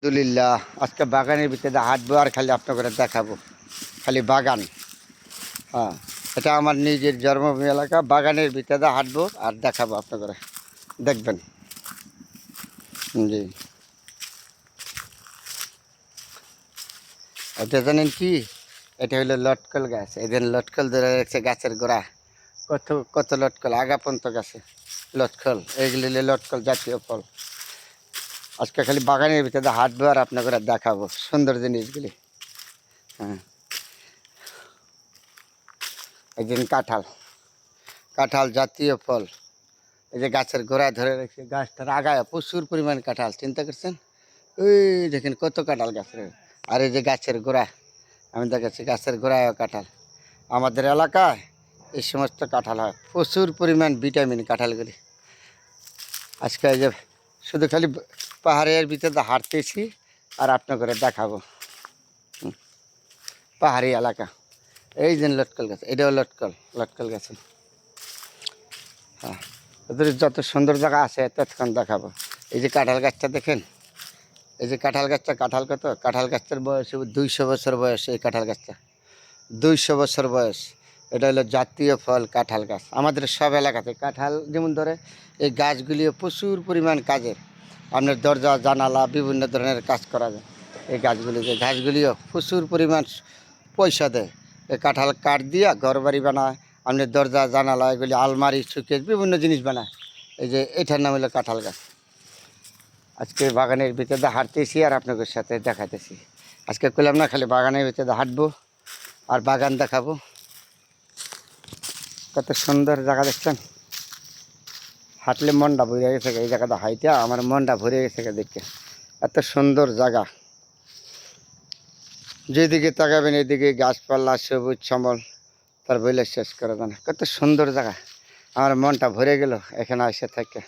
আলহামদুলিল্লাহ আজকে বাগানের ভিতরে হাঁটবো আর খালি আপনাদের দেখাবো খালি বাগান। হ্যাঁ, এটা আমার নিজের জন্মভূমি এলাকা। বাগানের ভিতরে হাঁটবো আর দেখাবো আপনাদের, দেখবেন। জি, এটা জানেন কি? এটা হলো লটকল গাছ। এদের লটকল ধরে রেখেছে গাছের গোড়া। কত কত লটকল আগা পর্যন্ত গাছে লটকল। এইগুলি হলো লটকল জাতীয় ফল। আজকে খালি বাগানের ভিতরে হাঁটবো আর আপনাদের দেখাবো সুন্দর জিনিসগুলি। হ্যাঁ, এই দিন কাঁঠাল, কাঁঠাল জাতীয় ফল। এই যে গাছের গোড়ায় ধরে রেখেছে, গাছটার আগায় প্রচুর পরিমাণ কাঁঠাল। চিন্তা করছেন? ওই দেখেন কত কাঁঠাল গাছের। আর এই যে গাছের গোড়া, আমি দেখাচ্ছি গাছের গোড়ায়ও কাঁঠাল। আমাদের এলাকায় এই সমস্ত কাঁঠাল হয়, প্রচুর পরিমাণ ভিটামিন কাঁঠালগুলি। আজকে এই যে শুধু খালি পাহাড়ের ভিতরে হাঁটতেছি আর আপনাকে দেখাবো। পাহাড়ি এলাকা। এই যে লটকল গাছ, এটাও লটকল, লটকল গাছে। হ্যাঁ, ওদের যত সুন্দর জায়গা আছে ততক্ষণ দেখাবো। এই যে কাঁঠাল গাছটা দেখেন, এই যে কাঁঠাল গাছটা, কাঁঠাল কত, কাঁঠাল গাছটার বয়স 200 বছর বয়স। এই কাঁঠাল গাছটা 200 বছর বয়স। এটা হলো জাতীয় ফল কাঁঠাল গাছ। আমাদের সব এলাকাতে কাঁঠাল যেমন ধরে, এই গাছগুলিও প্রচুর পরিমাণ কাজের। আপনার দরজা জানালা বিভিন্ন ধরনের কাজ করা যায় এই গাছগুলিকে। গাছগুলিও প্রচুর পরিমাণ পয়সা দেয়। এই কাঁঠাল কাঠ দিয়া ঘর বাড়ি বানায়, আপনার দরজা জানালা এগুলি আলমারি সুকেস বিভিন্ন জিনিস বানায়। এই যে এটার নাম হলো কাঁঠাল গাছ। আজকে বাগানের ভিতরে হাঁটতেছি আর আপনাদের সাথে দেখাতেছি। আজকে করলাম না খালি বাগানের ভিতরে হাঁটবো আর বাগান দেখাবো। কত সুন্দর জায়গা দেখছেন, হাঁটলে মনটা ভরে গেছে। এই জায়গাটা হাইটা আমার মনটা ভরে গেছে দেখে। এত সুন্দর জায়গা, যেদিকে তাকাবেন এদিকে গাছপালা সবুজ শ্যামল, তার বইলে শেষ করা যায় না। কত সুন্দর জায়গা, আমার মনটা ভরে গেল এখানে এসে থেকে।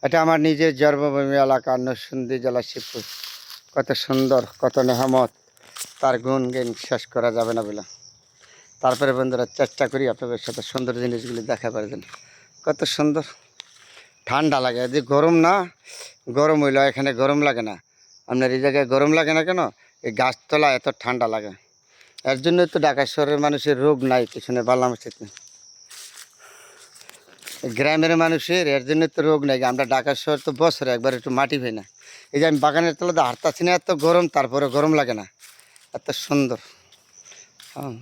এটা আমার নিজের জন্মভূমি এলাকা, নরসিংদী জেলা শিবপুর। কত সুন্দর, কত নেহামত, তার গুণগান শেষ করা যাবে না বলে। তারপরে বন্ধুরা চেষ্টা করি আপনাদের সাথে সুন্দর জিনিসগুলি দেখাবার জন্য। কত সুন্দর, ঠান্ডা লাগে। যে গরম না, গরম হইলো এখানে গরম লাগে না। আপনার এই জায়গায় গরম লাগে না কেন? এই গাছতলা এত ঠান্ডা লাগে। এর জন্যই তো ঢাকা শহরের মানুষের রোগ নাই পিছনে বাল্লাম শীতে। গ্রামের মানুষের এর জন্য তো রোগ নাই। আমরা ঢাকা শহর তো বছরে একবার একটু মাটি পাই না। এই যে আমি বাগানের তলাতে হাঁটতাছি না, এত গরম, তারপরে গরম লাগে না, এত সুন্দর। হ্যাঁ,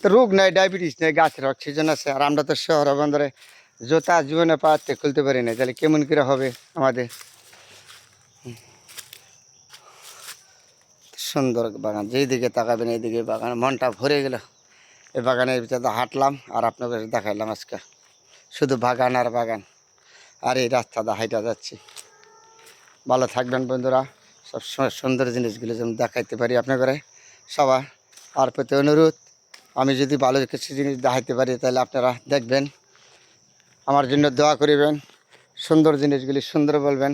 তো রোগ নাই, ডায়াবেটিস নেই, গাছের অক্সিজেন আছে। আর আমরা তো শহর বন্দরে জোতা জীবনে পাতে খুলতে পারি না, তাহলে কেমন করে হবে আমাদের? সুন্দর বাগান, যেই দিকে তাকাবেন এইদিকে বাগান, মনটা ভরে গেল। এই বাগানের ভিতরে হাঁটলাম আর আপনাদের দেখাইলাম আজকে শুধু বাগান আর বাগান। আর এই রাস্তাটা হাইটা যাচ্ছি। ভালো থাকবেন বন্ধুরা, সবসময় সুন্দর জিনিসগুলো যেন দেখাইতে পারি আপনাদের সবার। আর প্রতি অনুরোধ, আমি যদি ভালো কিছু জিনিস দেখাইতে পারি তাহলে আপনারা দেখবেন, আমার জন্য দোয়া করিবেন, সুন্দর জিনিসগুলি সুন্দর বলবেন,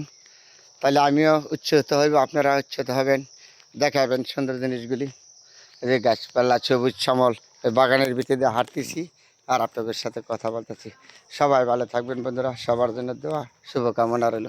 তাহলে আমিও উৎসাহিত হইব, আপনারা উৎসাহিত হবেন, দেখাবেন সুন্দর জিনিসগুলি। এই যে গাছপালা সবুজ শ্যামল, এই বাগানের ভিতরে হাঁটতেছি আর আপনাদের সাথে কথা বলতেছি। সবাই ভালো থাকবেন বন্ধুরা, সবার জন্য দোয়া শুভকামনা রইল।